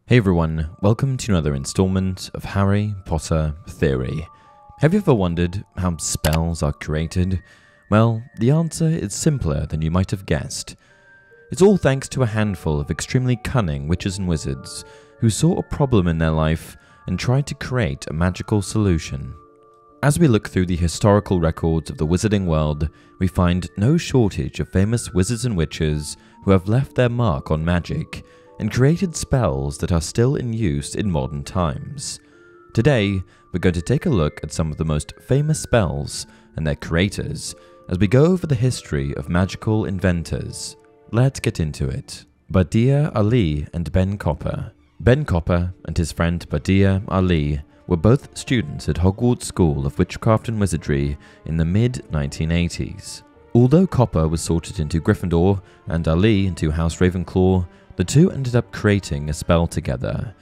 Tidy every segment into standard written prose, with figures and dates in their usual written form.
Hey everyone, welcome to another installment of Harry Potter Theory. Have you ever wondered how spells are created? Well, the answer is simpler than you might have guessed. It's all thanks to a handful of extremely cunning witches and wizards who saw a problem in their life and tried to create a magical solution. As we look through the historical records of the wizarding world, we find no shortage of famous wizards and witches who have left their mark on magic and created spells that are still in use in modern times. Today, we're going to take a look at some of the most famous spells and their creators as we go over the history of magical inventors. Let's get into it. Badeea Ali Ben Copper. Ben Copper and his friend Badeea Ali were both students at Hogwarts School of Witchcraft and Wizardry in the mid-1980s. Although Copper was sorted into Gryffindor and Ali into House Ravenclaw, the two ended up creating a spell together.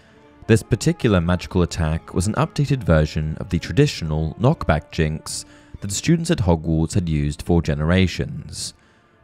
This particular magical attack was an updated version of the traditional knockback jinx that the students at Hogwarts had used for generations.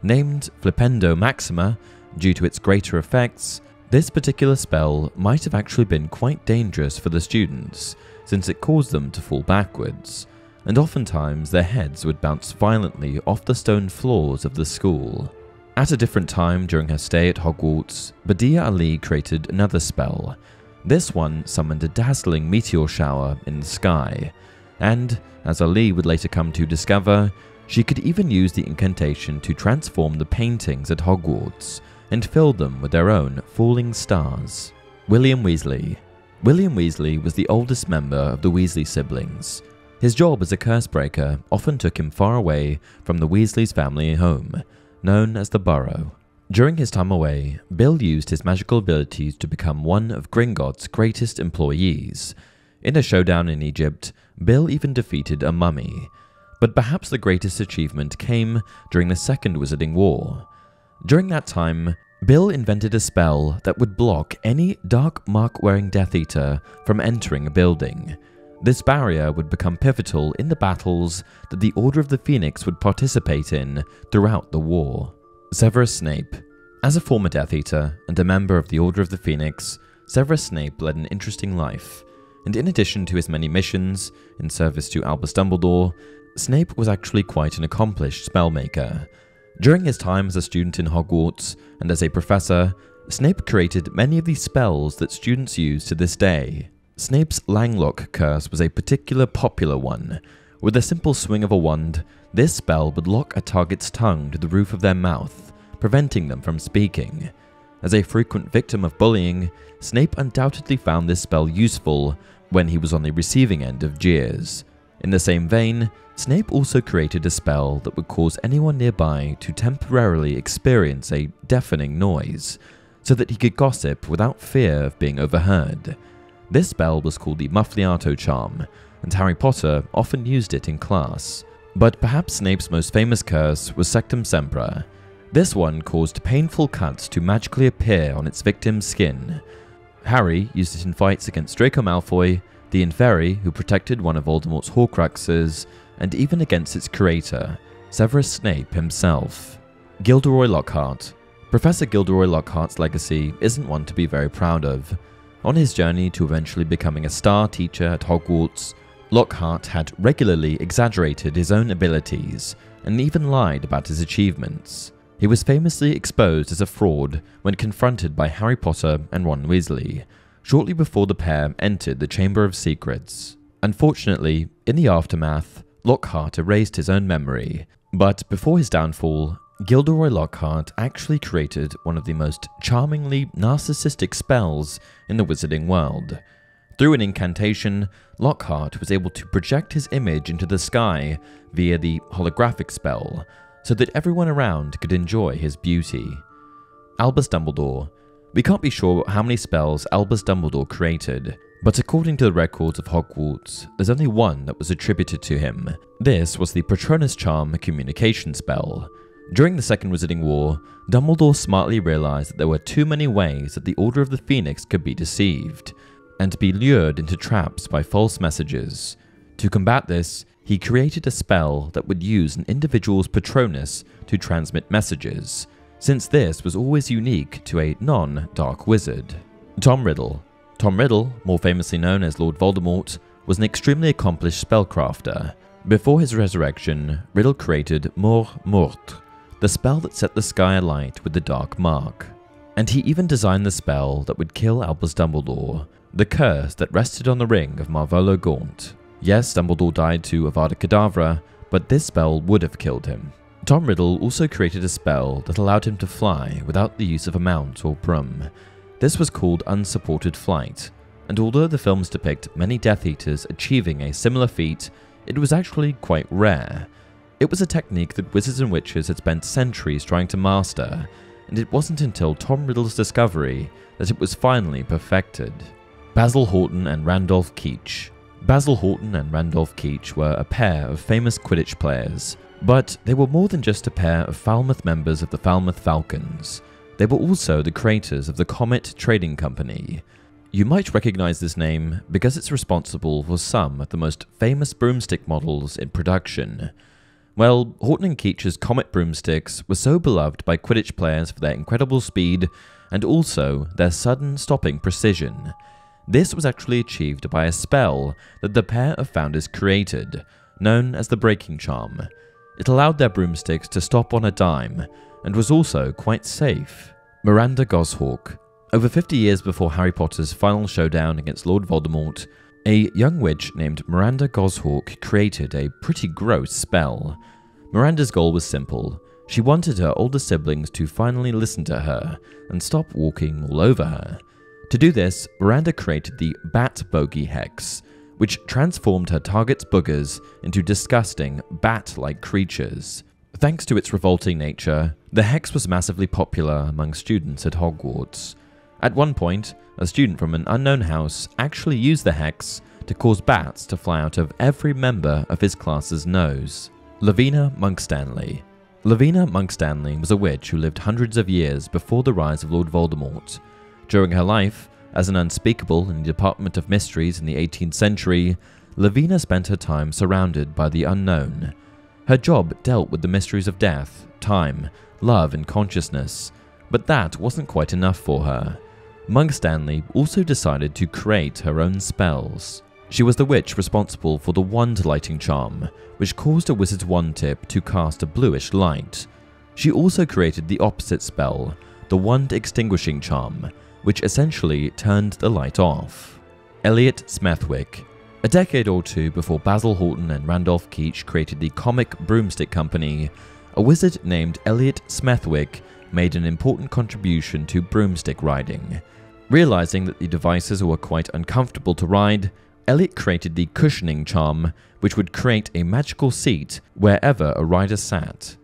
Named Flipendo Maxima due to its greater effects, this particular spell might have actually been quite dangerous for the students, since it caused them to fall backwards, and oftentimes their heads would bounce violently off the stone floors of the school. At a different time during her stay at Hogwarts, Badeea Ali created another spell. This one summoned a dazzling meteor shower in the sky, and, as Ali would later come to discover, she could even use the incantation to transform the paintings at Hogwarts and fill them with their own falling stars. William Weasley. William Weasley was the oldest member of the Weasley siblings. His job as a cursebreaker often took him far away from the Weasley's family home, known as the Burrow. During his time away, Bill used his magical abilities to become one of Gringotts' greatest employees. In a showdown in Egypt, Bill even defeated a mummy. But perhaps the greatest achievement came during the Second Wizarding War. During that time, Bill invented a spell that would block any dark mark-wearing Death Eater from entering a building. This barrier would become pivotal in the battles that the Order of the Phoenix would participate in throughout the war. Severus Snape. As a former Death Eater and a member of the Order of the Phoenix, Severus Snape led an interesting life, and in addition to his many missions in service to Albus Dumbledore, Snape was actually quite an accomplished spellmaker. During his time as a student in Hogwarts and as a professor, Snape created many of these spells that students use to this day. Snape's Langlock curse was a particular popular one. With a simple swing of a wand, this spell would lock a target's tongue to the roof of their mouth, preventing them from speaking. As a frequent victim of bullying, Snape undoubtedly found this spell useful when he was on the receiving end of jeers. In the same vein, Snape also created a spell that would cause anyone nearby to temporarily experience a deafening noise, so that he could gossip without fear of being overheard. This spell was called the Muffliato Charm, and Harry Potter often used it in class. But perhaps Snape's most famous curse was Sectum Sempra. This one caused painful cuts to magically appear on its victim's skin. Harry used it in fights against Draco Malfoy, the Inferi who protected one of Voldemort's Horcruxes, and even against its creator, Severus Snape himself. Gilderoy Lockhart. Professor Gilderoy Lockhart's legacy isn't one to be very proud of. On his journey to eventually becoming a star teacher at Hogwarts, Lockhart had regularly exaggerated his own abilities and even lied about his achievements. He was famously exposed as a fraud when confronted by Harry Potter and Ron Weasley, shortly before the pair entered the Chamber of Secrets. Unfortunately, in the aftermath, Lockhart erased his own memory, but before his downfall, Gilderoy Lockhart actually created one of the most charmingly narcissistic spells in the wizarding world. Through an incantation, Lockhart was able to project his image into the sky via the holographic spell, so that everyone around could enjoy his beauty. Albus Dumbledore. We can't be sure how many spells Albus Dumbledore created, but according to the records of Hogwarts, there's only one that was attributed to him. This was the Patronus Charm communication spell. During the Second Wizarding War, Dumbledore smartly realized that there were too many ways that the Order of the Phoenix could be deceived, and be lured into traps by false messages. To combat this, he created a spell that would use an individual's Patronus to transmit messages, since this was always unique to a non-dark wizard. Tom Riddle. Tom Riddle, more famously known as Lord Voldemort, was an extremely accomplished spellcrafter. Before his resurrection, Riddle created Mort Morte, the spell that set the sky alight with the Dark Mark. And he even designed the spell that would kill Albus Dumbledore, the curse that rested on the ring of Marvolo Gaunt. Yes, Dumbledore died to Avada Kedavra, but this spell would have killed him. Tom Riddle also created a spell that allowed him to fly without the use of a mount or broom. This was called unsupported flight, and although the films depict many Death Eaters achieving a similar feat, it was actually quite rare. It was a technique that wizards and witches had spent centuries trying to master, and it wasn't until Tom Riddle's discovery that it was finally perfected. Basil Horton and Randolph Kietch. Basil Horton and Randolph Kietch were a pair of famous Quidditch players, but they were more than just a pair of Falmouth members of the Falmouth Falcons. They were also the creators of the Comet Trading Company. You might recognize this name because it's responsible for some of the most famous broomstick models in production. Well, Horton and Kietch's Comet broomsticks were so beloved by Quidditch players for their incredible speed and also their sudden stopping precision. This was actually achieved by a spell that the pair of founders created, known as the Breaking Charm. It allowed their broomsticks to stop on a dime, and was also quite safe. Miranda Goshawk. Over 50 years before Harry Potter's final showdown against Lord Voldemort, a young witch named Miranda Goshawk created a pretty gross spell. Miranda's goal was simple. She wanted her older siblings to finally listen to her and stop walking all over her. To do this, Miranda created the Bat Bogey Hex, which transformed her target's boogers into disgusting, bat-like creatures. Thanks to its revolting nature, the hex was massively popular among students at Hogwarts. At one point, a student from an unknown house actually used the hex to cause bats to fly out of every member of his class's nose. Levina Monkstanley. Levina Monkstanley was a witch who lived hundreds of years before the rise of Lord Voldemort. During her life, as an unspeakable in the Department of Mysteries in the 18th century, Levina spent her time surrounded by the unknown. Her job dealt with the mysteries of death, time, love, and consciousness, but that wasn't quite enough for her. Monkstanley also decided to create her own spells. She was the witch responsible for the wand lighting charm, which caused a wizard's wand tip to cast a bluish light. She also created the opposite spell, the wand extinguishing charm, which essentially turned the light off. Elliot Smethwyck. A decade or two before Basil Horton and Randolph Kietch created the Comic Broomstick Company, a wizard named Elliot Smethwyck made an important contribution to broomstick riding. Realizing that the devices were quite uncomfortable to ride, Elliot created the cushioning charm, which would create a magical seat wherever a rider sat.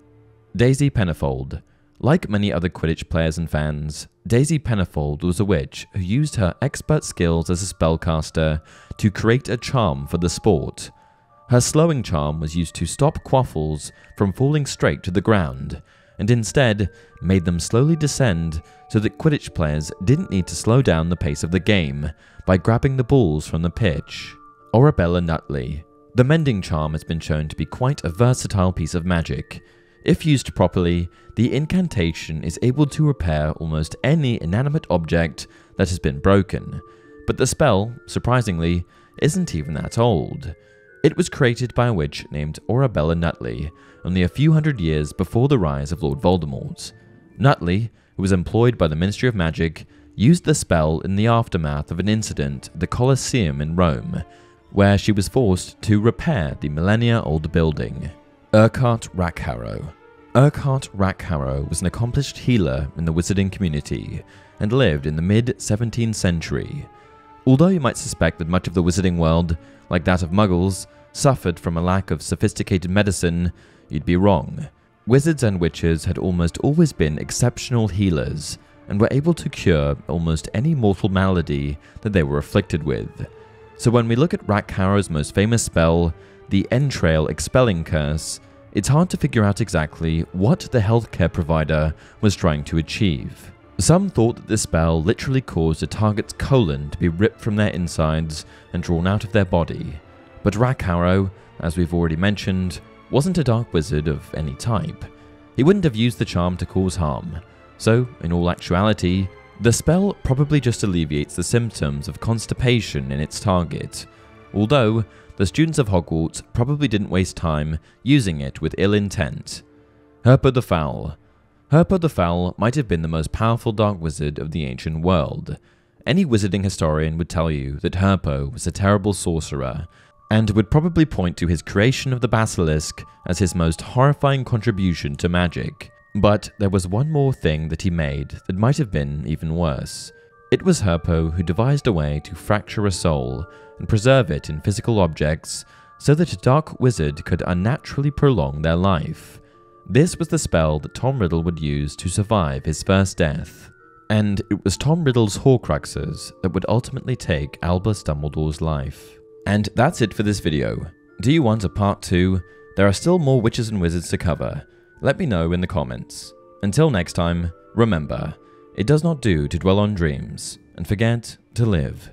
Daisy Pennifold. Like many other Quidditch players and fans, Daisy Pennifold was a witch who used her expert skills as a spellcaster to create a charm for the sport. Her slowing charm was used to stop quaffles from falling straight to the ground, and instead made them slowly descend so that Quidditch players didn't need to slow down the pace of the game by grabbing the balls from the pitch. Orabella Nuttley. The mending charm has been shown to be quite a versatile piece of magic. If used properly, the incantation is able to repair almost any inanimate object that has been broken, but the spell, surprisingly, isn't even that old. It was created by a witch named Orabella Nuttley only a few hundred years before the rise of Lord Voldemort. Nuttley, who was employed by the Ministry of Magic, used the spell in the aftermath of an incident at the Colosseum in Rome, where she was forced to repair the millennia-old building. Urquhart Rackharrow. Urquhart Rackharrow was an accomplished healer in the wizarding community and lived in the mid-17th century. Although you might suspect that much of the wizarding world, like that of Muggles, suffered from a lack of sophisticated medicine, you'd be wrong. Wizards and witches had almost always been exceptional healers and were able to cure almost any mortal malady that they were afflicted with. So when we look at Rackharrow's most famous spell, the Entrail Expelling Curse, it's hard to figure out exactly what the healthcare provider was trying to achieve. Some thought that this spell literally caused a target's colon to be ripped from their insides and drawn out of their body. But Rackharrow, as we've already mentioned, wasn't a dark wizard of any type. He wouldn't have used the charm to cause harm, so in all actuality, The spell probably just alleviates the symptoms of constipation in its target, although the students of Hogwarts probably didn't waste time using it with ill intent. Herpo the Foul. Herpo the Foul might have been the most powerful dark wizard of the ancient world. Any wizarding historian would tell you that Herpo was a terrible sorcerer, and would probably point to his creation of the basilisk as his most horrifying contribution to magic. But there was one more thing that he made that might have been even worse. It was Herpo who devised a way to fracture a soul and preserve it in physical objects so that a dark wizard could unnaturally prolong their life. This was the spell that Tom Riddle would use to survive his first death. And it was Tom Riddle's Horcruxes that would ultimately take Albus Dumbledore's life. And that's it for this video. Do you want a part 2? There are still more witches and wizards to cover. Let me know in the comments. Until next time, remember, it does not do to dwell on dreams and forget to live.